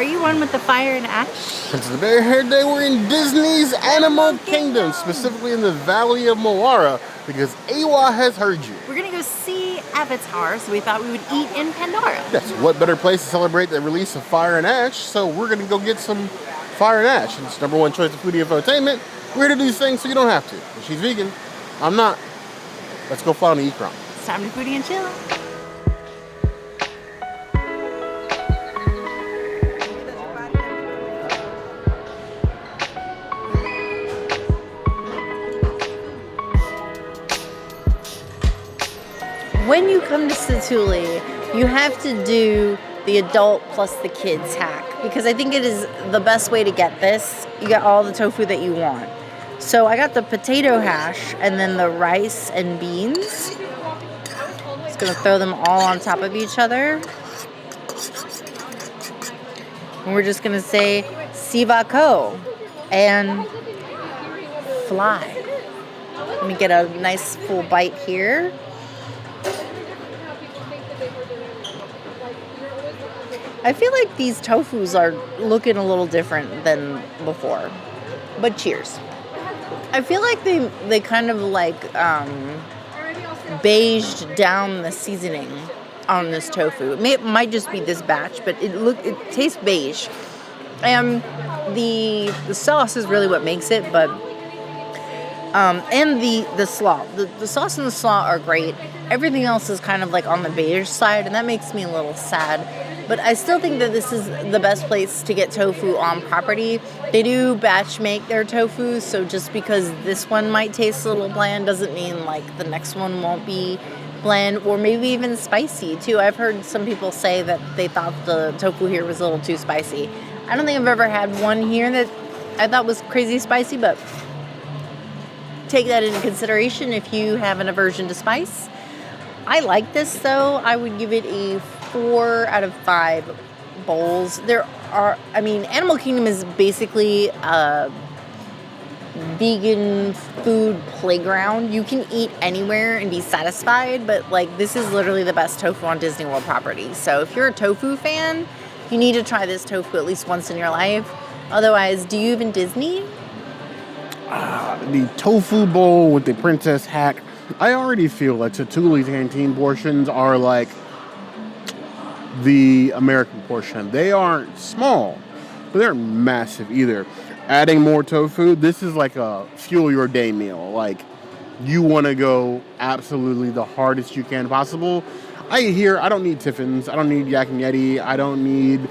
are you one with the fire and ash? Since the very day we're in Disney's Animal Kingdom, specifically in the Valley of Moara, because Awa has heard you. We're gonna go see Avatar, so we thought we would eat in Pandora. Yes, what better place to celebrate the release of Fire and Ash? So we're gonna go get some Fire and Ash. It's #1 choice of foodie infotainment. We're here to do things so you don't have to. If she's vegan, I'm not. Let's go fly on the e-crom. It's time to foodie and chill. When you come to Satu'li, you have to do the adult plus the kids hack, because I think it is the best way to get this. You get all the tofu that you want. So I got the potato hash and then the rice and beans. Just gonna throw them all on top of each other. And we're just gonna say Siva Ko and fly. Let me get a nice full bite here. I feel like these tofus are looking a little different than before, but cheers. I feel like they kind of like beiged down the seasoning on this tofu. It might just be this batch, but it tastes beige, and the sauce is really what makes it. But and the slaw, the sauce and the slaw are great. Everything else is kind of like on the beige side, and that makes me a little sad. But I still think that this is the best place to get tofu on property. They do batch make their tofu, so just because this one might taste a little bland doesn't mean like the next one won't be bland, or maybe even spicy too. I've heard some people say that they thought the tofu here was a little too spicy. I don't think I've ever had one here that I thought was crazy spicy, but take that into consideration if you have an aversion to spice. I like this though. I would give it a 4 out of 5 bowls. Animal Kingdom is basically a vegan food playground. You can eat anywhere and be satisfied, but like this is literally the best tofu on Disney World property. So if you're a tofu fan, you need to try this tofu at least once in your life. Otherwise, do you even Disney? The tofu bowl with the princess hack. I already feel like Satu'li Canteen portions are like the American portion. They aren't small, but they're massive either. Adding more tofu, this is like a fuel your day meal. Like, you want to go absolutely the hardest you can possible. I don't need Tiffin's. I don't need Yak and Yeti. I don't need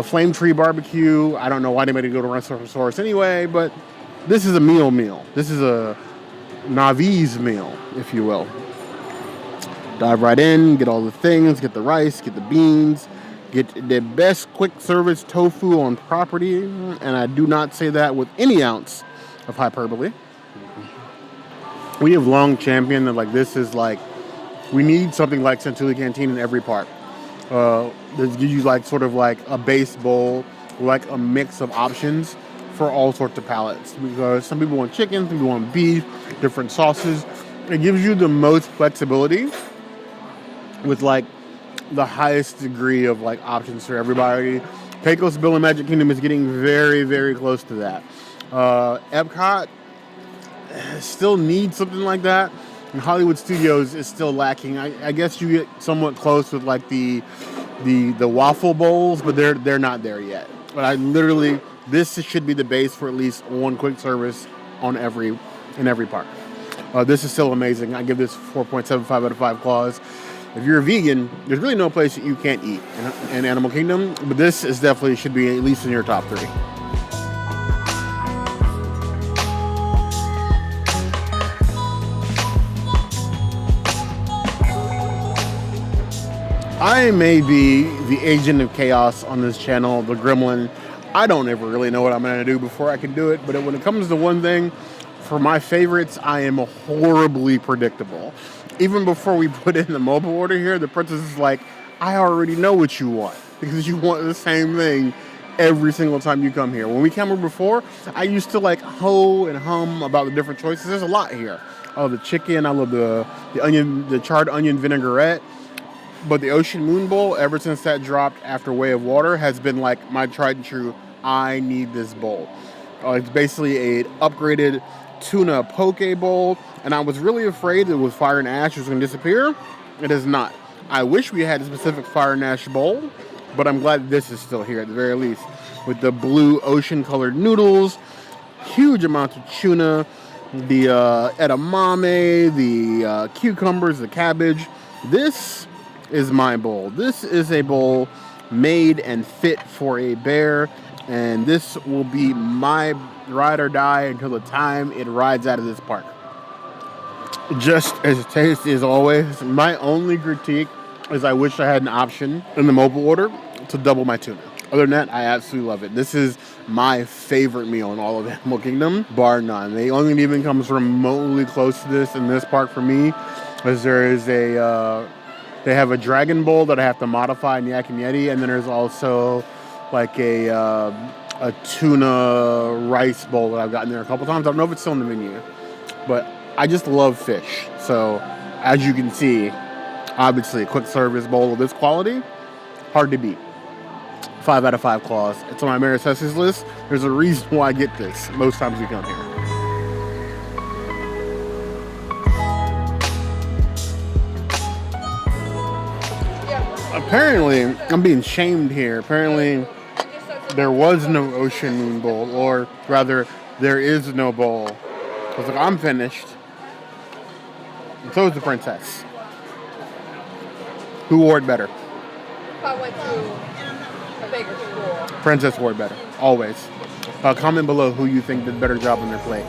Flame Tree Barbecue. I don't know why they made it go to Restaurant anyway, but this is a meal. This is a Navi's meal, if you will. Dive right in, get all the things, get the rice, get the beans, get the best quick service tofu on property, and I do not say that with any ounce of hyperbole. We have long championed that like this is like, we need something like Satu'li Canteen in every park. That gives you like sort of like a base bowl, like a mix of options for all sorts of palates. Because some people want chicken, some people want beef, different sauces. It gives you the most flexibility with like the highest degree of like options for everybody. Pecos Bill and Magic Kingdom is getting very, very close to that. Epcot still needs something like that. And Hollywood Studios is still lacking. I guess you get somewhat close with like the waffle bowls, but they're not there yet. But this should be the base for at least one quick service in every park. This is still amazing. I give this 4.75 out of 5 claws. If you're a vegan, there's really no place that you can't eat in Animal Kingdom, but this is definitely should be at least in your top 3. I may be the agent of chaos on this channel, the gremlin. I don't ever really know what I'm going to do before I can do it, but when it comes to one thing, for my favorites, I am horribly predictable. Even before we put in the mobile order here, the princess is like, I already know what you want, because you want the same thing every single time you come here. When we came here before, I used to like hoe and hum about the different choices. There's a lot here. Oh, the chicken, I love the charred onion vinaigrette. But the Ocean Moon Bowl, ever since that dropped after Way of Water, has been like my tried and true, I need this bowl. It's basically a upgraded tuna poke bowl, and I was really afraid that with Fire and Ash it was going to disappear. It is not. I wish we had a specific Fire and Ash bowl, but I'm glad this is still here at the very least. With the blue ocean-colored noodles, huge amounts of tuna, the edamame, the cucumbers, the cabbage. This is my bowl. This is a bowl made and fit for a bear, and this will be my ride or die until the time it rides out of this park. Just as tasty as always. My only critique is I wish I had an option in the mobile order to double my tuna. Other than that, I absolutely love it. This is my favorite meal in all of Animal Kingdom, bar none. The only thing even comes remotely close to this in this park for me is there is they have a Dragon Bowl that I have to modify in Yak and Yeti, and then there's also like a tuna rice bowl that I've gotten there a couple times. I don't know if it's still in the menu, but I just love fish. So as you can see, obviously a quick service bowl of this quality, hard to beat. 5 out of 5 claws. It's on my Mary Ceci's list. There's a reason why I get this most times we come here. Apparently, I'm being shamed here. Apparently, there was no Ocean Moon Bowl, or rather, there is no bowl. I was like, I'm finished. And so is the princess. Who wore it better? If I went to a bigger school. Princess wore it better, always. Comment below who you think did a better job on their plate.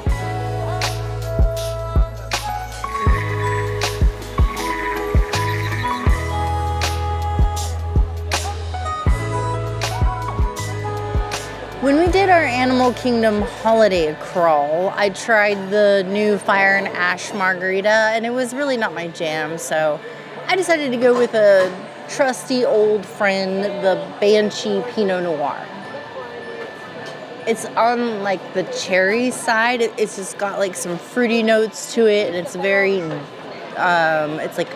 When we did our Animal Kingdom holiday crawl, I tried the new Fire and Ash margarita, and it was really not my jam, so I decided to go with a trusty old friend, the Banshee Pinot Noir. It's on like the cherry side. It's just got like some fruity notes to it, and it's very, it's like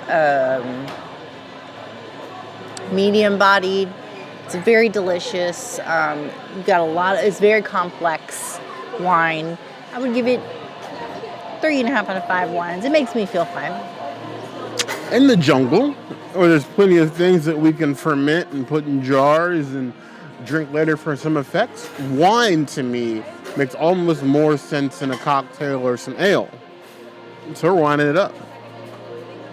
medium bodied. It's very delicious. You've got a lot of, it's very complex wine. I would give it 3.5 out of 5 wines. It makes me feel fine. In the jungle, where there's plenty of things that we can ferment and put in jars and drink later for some effects, wine to me makes almost more sense than a cocktail or some ale. So we're winding it up.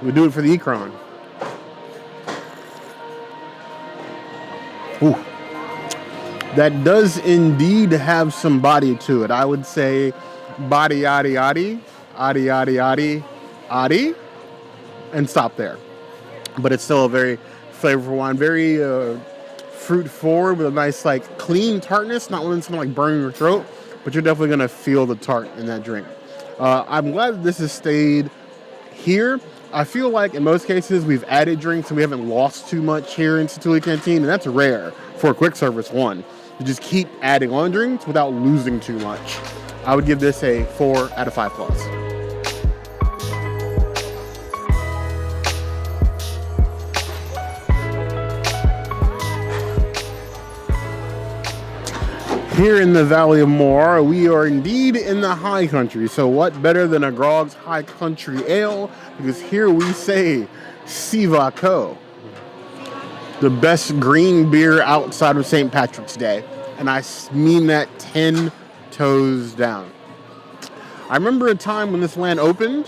We do it for the Ecron. Ooh. That does indeed have some body to it. I would say body, yaddy, yaddy, yaddy, yaddy, yaddy, yaddy, and stop there. But it's still a very flavorful wine, very fruit forward with a nice like clean tartness, not one that's gonna like burn your throat, but you're definitely gonna feel the tart in that drink. I'm glad that this has stayed here. I feel like in most cases we've added drinks and we haven't lost too much here in Satu'li Canteen, and that's rare for a quick service one. You just keep adding on drinks without losing too much. I would give this a 4 out of 5 claws. Here in the Valley of Moir, we are indeed in the high country. So what better than a Grog's High Country Ale? Because here we say Sivako, the best green beer outside of St. Patrick's Day. And I mean that 10 toes down. I remember a time when this land opened,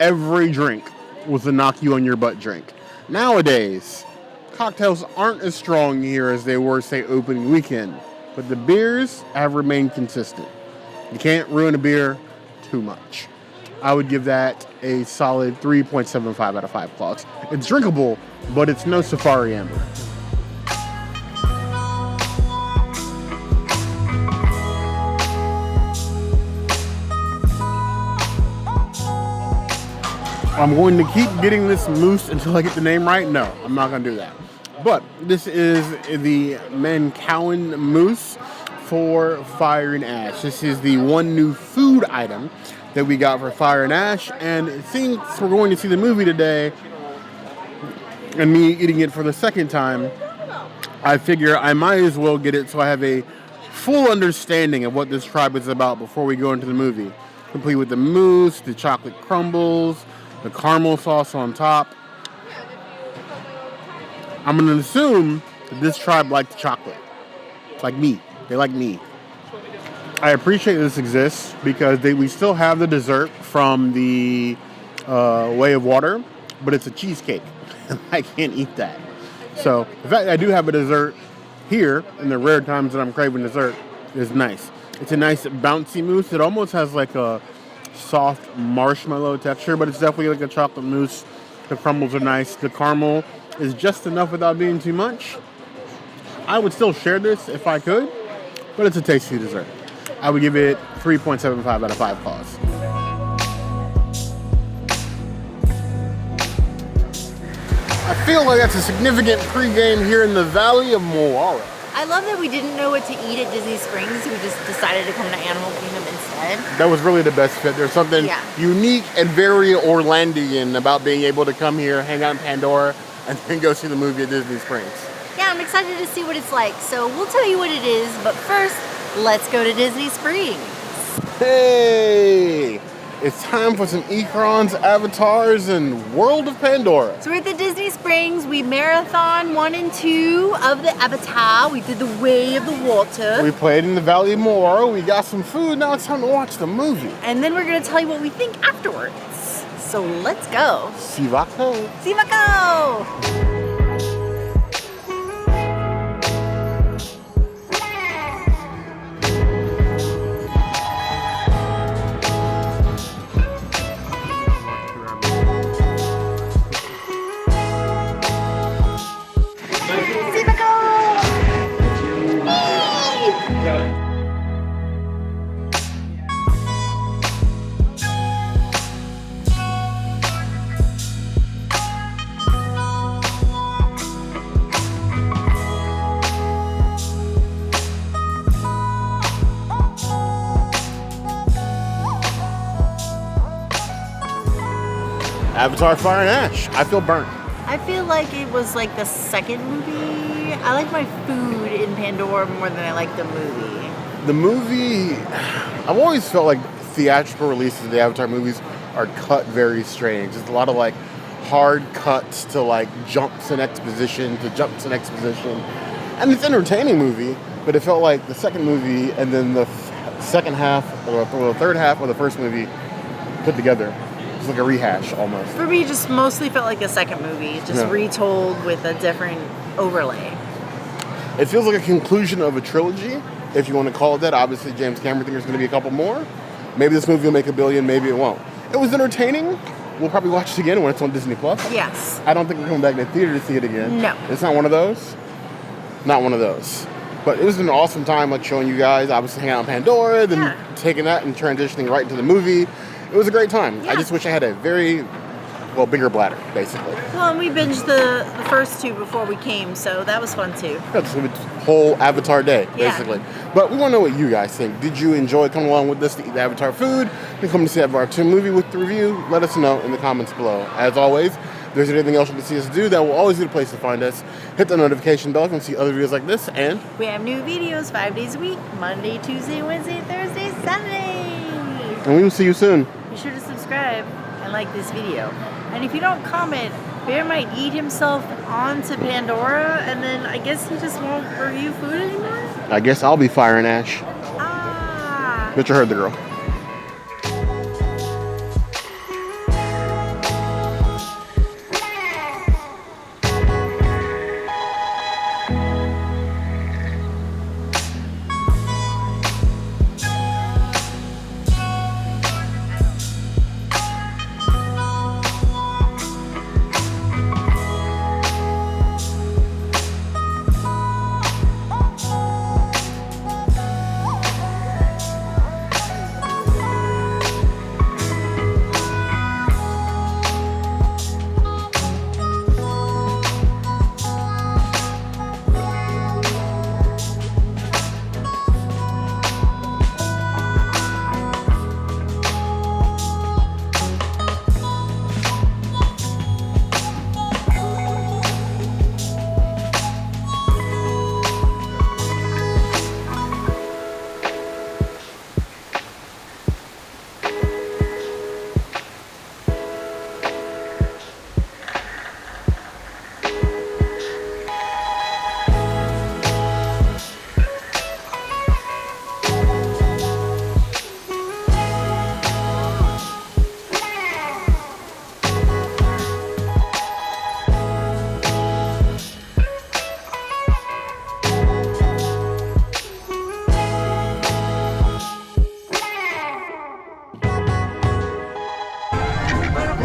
every drink was a knock you on your butt drink. Nowadays, cocktails aren't as strong here as they were, say, opening weekend. But the beers have remained consistent. You can't ruin a beer too much. I would give that a solid 3.75 out of 5 claws. It's drinkable, but it's no Safari Amber. I'm going to keep getting this mousse until I get the name right. No, I'm not going to do that. But this is the Mangkwan mousse for Fire and Ash. This is the one new food item that we got for Fire and Ash. And since we're going to see the movie today, and me eating it for the second time, I figure I might as well get it so I have a full understanding of what this tribe is about before we go into the movie. Complete with the mousse, the chocolate crumbles, the caramel sauce on top. I'm going to assume that this tribe likes chocolate. Like me. They like me. I appreciate this exists because we still have the dessert from the Way of Water, but it's a cheesecake. I can't eat that. So the fact that I do have a dessert here in the rare times that I'm craving dessert is nice. It's a nice bouncy mousse. It almost has like a soft marshmallow texture, but it's definitely like a chocolate mousse. The crumbles are nice. The caramel is just enough without being too much. I would still share this if I could, but it's a tasty dessert. I would give it 3.75 out of 5 paws. I feel like that's a significant pregame here in the Valley of Moara. I love that we didn't know what to eat at Disney Springs. We just decided to come to Animal Kingdom instead. That was really the best fit. There's something unique and very Orlandian about being able to come here, hang out in Pandora, and then go see the movie at Disney Springs. Yeah, I'm excited to see what it's like. So we'll tell you what it is, but first, let's go to Disney Springs. Hey! It's time for some Ecrons, Avatars, and World of Pandora. So we're at the Disney Springs. We marathon 1 and 2 of the Avatar. We did the Way of the Water. We played in the Valley of Moara. We got some food. Now it's time to watch the movie. And then we're going to tell you what we think afterwards. So let's go. Sivako. Sivako! Avatar Fire and Ash. I feel burnt. I feel like it was like the second movie. I like my food in Pandora more than I like the movie. The movie, I've always felt like theatrical releases of the Avatar movies are cut very strange. There's a lot of like hard cuts to like jumps in exposition And it's an entertaining movie, but it felt like the second movie and then the second half or the third half of the first movie put together. It's like a rehash almost. For me, it just mostly felt like the second movie, just retold with a different overlay. It feels like a conclusion of a trilogy, if you want to call it that. Obviously, James Cameron thinks there's going to be a couple more. Maybe this movie will make $1 billion, maybe it won't. It was entertaining. We'll probably watch it again when it's on Disney Plus. Yes. I don't think we're coming back to the theater to see it again. No. It's not one of those. Not one of those. But it was an awesome time, like showing you guys, obviously hanging out in Pandora, then taking that and transitioning right into the movie. It was a great time. Yeah. I just wish I had a very, bigger bladder, basically. Well, and we binged the first two before we came, so that was fun too. That's a whole Avatar day, basically. But we want to know what you guys think. Did you enjoy coming along with us to eat the Avatar food? And come to see Avatar 2 movie with the review? Let us know in the comments below. As always, if there's anything else you can see us do, that will always be the place to find us. Hit the notification bell if you want to see other videos like this, and we have new videos 5 days a week, Monday, Tuesday, Wednesday, Thursday, Sunday. And we will see you soon. Be sure to subscribe and like this video. And if you don't comment, Bear might eat himself onto Pandora, and then I guess he just won't review food anymore? I guess I'll be Fire and Ash. Ah. But you heard the girl.